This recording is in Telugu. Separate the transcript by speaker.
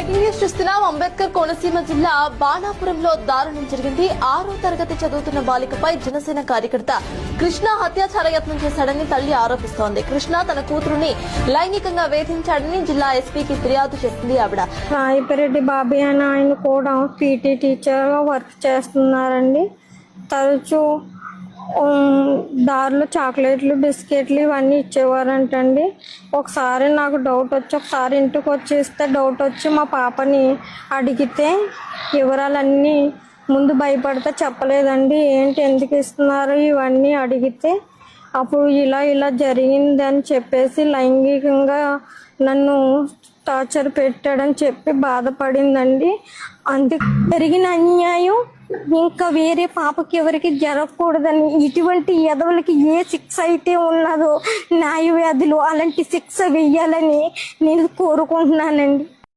Speaker 1: బ్రేకింగ్ న్యూస్ చూస్తున్నాం. అంబేద్కర్ కోనసీమ జిల్లా బాణాపురంలో దారుణం జరిగింది. 6వ తరగతి చదువుతున్న బాలికపై జనసేన కార్యకర్త కృష్ణ హత్యాచార యత్నం చేశాడని తల్లి ఆరోపిస్తోంది. కృష్ణ తన కూతురుని లైంగికంగా వేధించాడని జిల్లా ఎస్పీకి ఫిర్యాదు చేసింది ఆవిడ.
Speaker 2: రాయపరెడ్డి బాబాయ్ అని ఆయన కూడా పీటీ టీచర్ గా వర్క్ చేస్తున్నారండి. తరచూ దారిలో చాక్లెట్లు బిస్కెట్లు ఇవన్నీ ఇచ్చేవారంటండి. ఒకసారి నాకు డౌట్ వచ్చి ఒకసారి ఇంటికి వచ్చేస్తే డౌట్ వచ్చి మా పాపని అడిగితే వివరాలన్నీ ముందు భయపడితే చెప్పలేదండి. ఏంటి ఎందుకు ఇస్తున్నారు ఇవన్నీ అడిగితే అప్పుడు ఇలా జరిగిందని చెప్పేసి లైంగికంగా నన్ను టార్చర్ పెట్టాడని చెప్పి బాధపడిందండి. అందుకు జరిగిన అన్యాయం ఇంకా వేరే పాపకి ఎవరికి జరగకూడదని ఇటువంటి ఎదవులకి ఏ శిక్ష అయితే ఉన్నదో న్యాయ వ్యాధులు అలాంటి శిక్ష వెయ్యాలని నేను కోరుకుంటున్నానండి.